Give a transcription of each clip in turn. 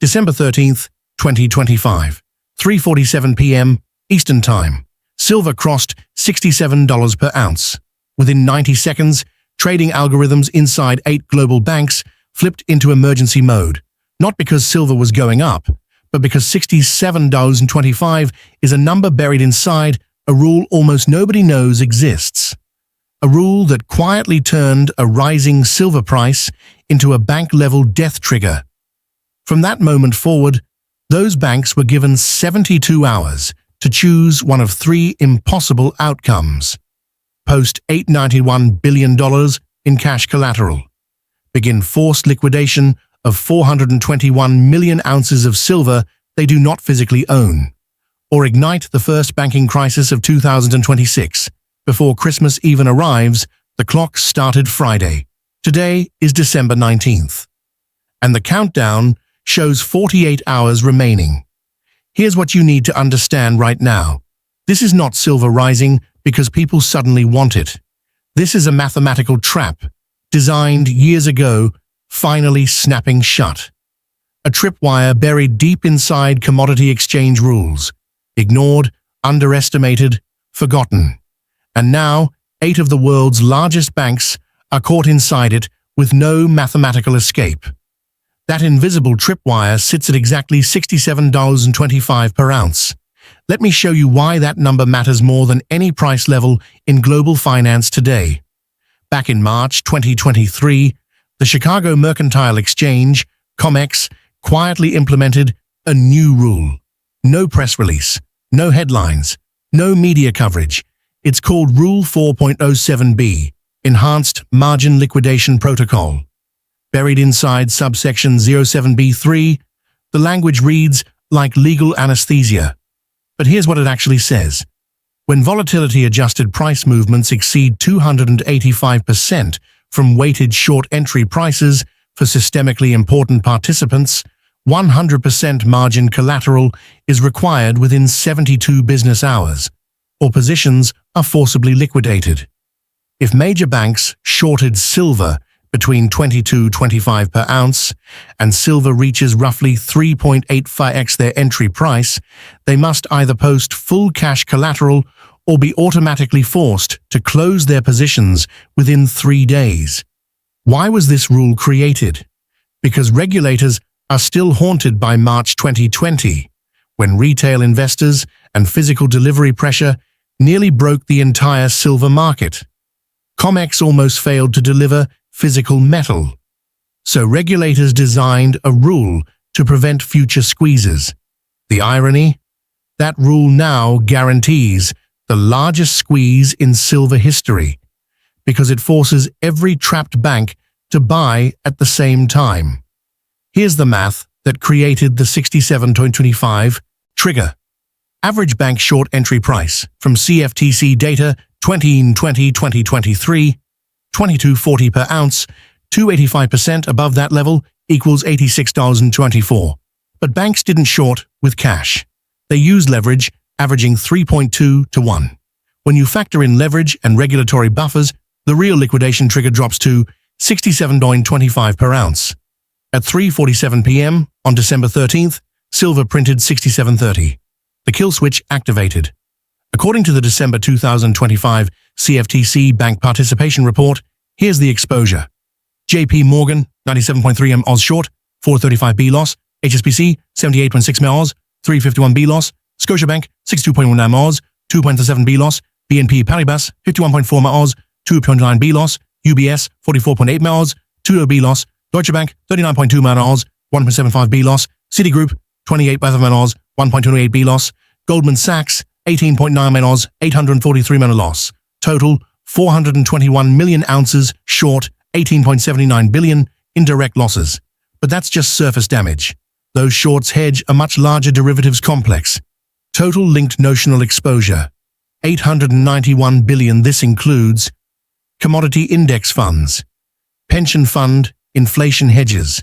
December 13th, 2025, 3:47 p.m. Eastern Time. Silver crossed $67 per ounce. Within 90 seconds, trading algorithms inside 8 global banks flipped into emergency mode, not because silver was going up, but because $67.25 is a number buried inside a rule almost nobody knows exists. A rule that quietly turned a rising silver price into a bank-level death trigger. From that moment forward, those banks were given 72 hours to choose one of 3 impossible outcomes. Post $891 billion in cash collateral. Begin forced liquidation of 421 million ounces of silver they do not physically own. Or ignite the first banking crisis of 2026. Before Christmas even arrives, the clock started Friday. Today is December 19th. And the countdown shows 48 hours remaining. Here's what you need to understand right now. This is not silver rising because people suddenly want it. This is a mathematical trap, designed years ago, finally snapping shut. A tripwire buried deep inside commodity exchange rules. Ignored, underestimated, forgotten. And now, 8 of the world's largest banks are caught inside it with no mathematical escape. That invisible tripwire sits at exactly $67.25 per ounce. Let me show you why that number matters more than any price level in global finance today. Back in March 2023, the Chicago Mercantile Exchange, COMEX, quietly implemented a new rule. No press release, no headlines, no media coverage. It's called Rule 4.07b, Enhanced Margin Liquidation Protocol. Buried inside subsection 07b3, the language reads like legal anesthesia. But here's what it actually says. When volatility-adjusted price movements exceed 285% from weighted short entry prices for systemically important participants, 100% margin collateral is required within 72 business hours, or positions are forcibly liquidated. If major banks shorted silver between $22.25 per ounce and silver reaches roughly 3.85x their entry price, they must either post full cash collateral or be automatically forced to close their positions within 3 days. Why was this rule created? Because regulators are still haunted by March 2020, when retail investors and physical delivery pressure nearly broke the entire silver market. COMEX almost failed to deliver physical metal. So regulators designed a rule to prevent future squeezes. The irony? That rule now guarantees the largest squeeze in silver history, because it forces every trapped bank to buy at the same time. Here's the math that created the $67.25 trigger. Average bank short entry price from CFTC data 2020-2023, $22.40 per ounce, 285% above that level equals $86.24. But banks didn't short with cash. They used leverage, averaging 3.2 to 1. When you factor in leverage and regulatory buffers, the real liquidation trigger drops to $67.25 per ounce. At 3:47 p.m. on December 13th, silver printed $67.30. The kill switch activated. According to the December 2025 CFTC Bank Participation Report, here's the exposure. JP Morgan, 97.3 M Oz short, 435 B loss. HSBC, 78.6 M Oz, 351 B loss. Scotiabank, 62.1 M Oz, 2.7 B loss. BNP Paribas, 51.4 M Oz, 2.9 B loss. UBS, 44.8 M Oz, 2 B loss. Deutsche Bank, 39.2 M Oz, 1.75 B loss. Citigroup, 28 M Oz, 1.28 B loss. Goldman Sachs, 18.9 M Oz, 843 M loss. Total, 421 million ounces short, 18.79 billion in direct losses. But that's just surface damage. Those shorts hedge a much larger derivatives complex. Total linked notional exposure, 891 billion. This includes commodity index funds, pension fund, inflation hedges,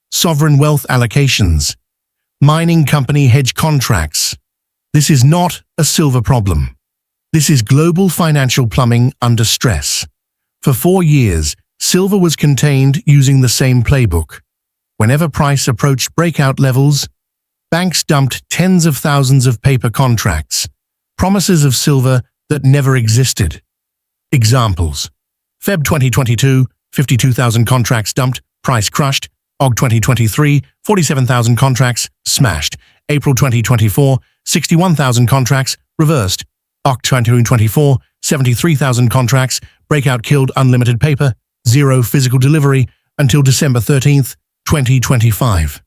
sovereign wealth allocations, mining company hedge contracts. This is not a silver problem. This is global financial plumbing under stress. For 4 years, silver was contained using the same playbook. Whenever price approached breakout levels, banks dumped tens of thousands of paper contracts, promises of silver that never existed. Examples: Feb 2022, 52,000 contracts dumped, price crushed. Aug 2023, 47,000 contracts, smashed. April 2024, 61,000 contracts, reversed. Oct 2024, 73,000 contracts, breakout killed unlimited paper, zero physical delivery until December 13th, 2025.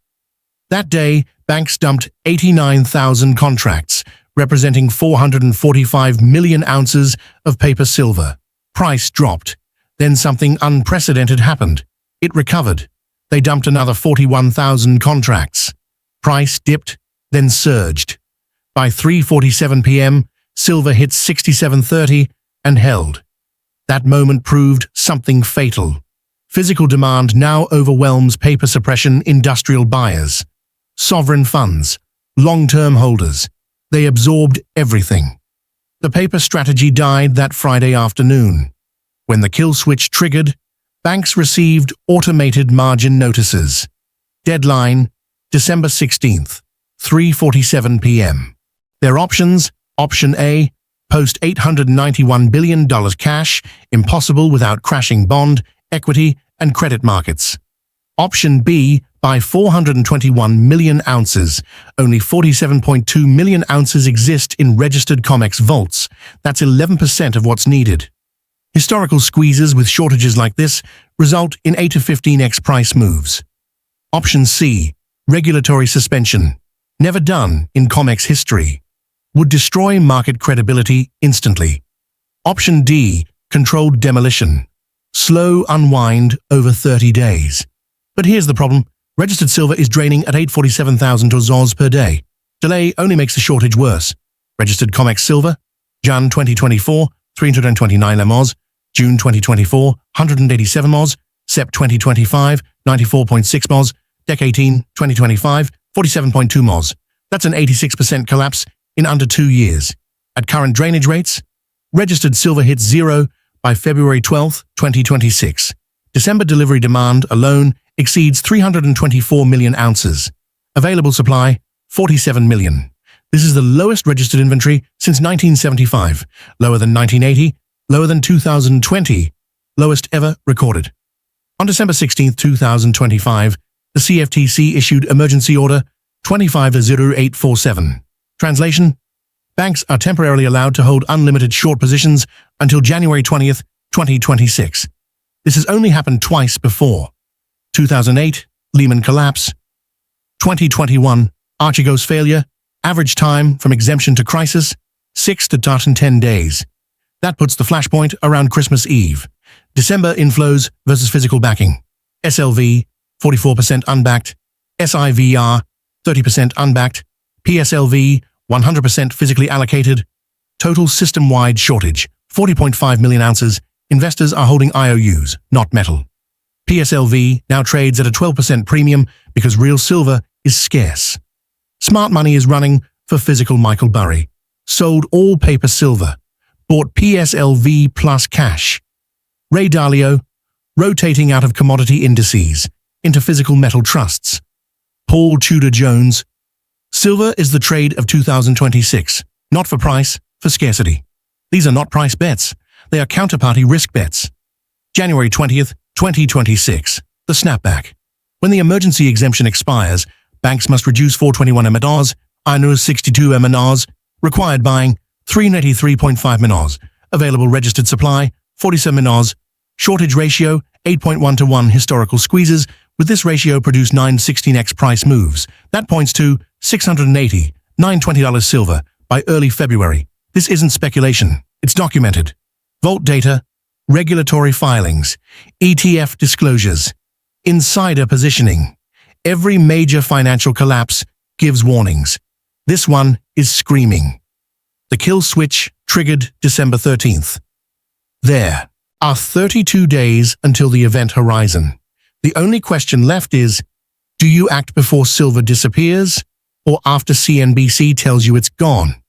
That day, banks dumped 89,000 contracts, representing 445 million ounces of paper silver. Price dropped. Then something unprecedented happened. It recovered. They dumped another 41,000 contracts. Price dipped, then surged. By 3:47 p.m., silver hit 67.30 and held. That moment proved something fatal. Physical demand now overwhelms paper suppression industrial buyers. Sovereign funds, long-term holders, they absorbed everything. The paper strategy died that Friday afternoon. When the kill switch triggered, banks received automated margin notices. Deadline, December 16th, 3:47 p.m. Their options: Option A, post $891 billion cash, impossible without crashing bond, equity, and credit markets. Option B, buy 421 million ounces. Only 47.2 million ounces exist in registered COMEX vaults. That's 11% of what's needed. Historical squeezes with shortages like this result in 8 to 15x price moves. Option C, regulatory suspension. Never done in COMEX history. Would destroy market credibility instantly. Option D, controlled demolition. Slow unwind over 30 days. But here's the problem. Registered silver is draining at 847,000 Oz per day. Delay only makes the shortage worse. Registered COMEX silver, Jan 2024, 329 Oz, June 2024, 187 Oz, Sep 2025, 94.6 Oz, Dec 18, 2025, 47.2 Oz. That's an 86% collapse in under 2 years. At current drainage rates, registered silver hits zero by February 12, 2026. December delivery demand alone exceeds 324 million ounces. Available supply, 47 million. This is the lowest registered inventory since 1975, lower than 1980, lower than 2020, lowest ever recorded. On December 16, 2025, the CFTC issued Emergency Order 250847. Translation: banks are temporarily allowed to hold unlimited short positions until January 20th, 2026. This has only happened twice before. 2008, Lehman collapse. 2021, Archegos failure. Average time from exemption to crisis, 6 to 10 days. That puts the flashpoint around Christmas Eve. December inflows versus physical backing. SLV, 44% unbacked. SIVR, 30% unbacked. PSLV, 100% physically allocated. Total system-wide shortage, 40.5 million ounces. Investors are holding IOUs, not metal. PSLV now trades at a 12% premium because real silver is scarce. Smart money is running for physical Michael Burry. Sold all paper silver. Bought PSLV plus cash. Ray Dalio, rotating out of commodity indices into physical metal trusts. Paul Tudor Jones, silver is the trade of 2026, not for price, for scarcity. These are not price bets, they are counterparty risk bets. January 20th, 2026, the snapback. When the emergency exemption expires, banks must reduce 421 MNOs, INR 62 MNOs, required buying 383.5 MNOs, available registered supply 47 MNOs, shortage ratio 8.1 to 1. Historical squeezes with this ratio produce 916x price moves. That points to $680, $920 silver by early February. This isn't speculation, it's documented. Vault data, regulatory filings, ETF disclosures, insider positioning. Every major financial collapse gives warnings. This one is screaming. The kill switch triggered December 13th. There are 32 days until the event horizon. The only question left is, do you act before silver disappears or after CNBC tells you it's gone?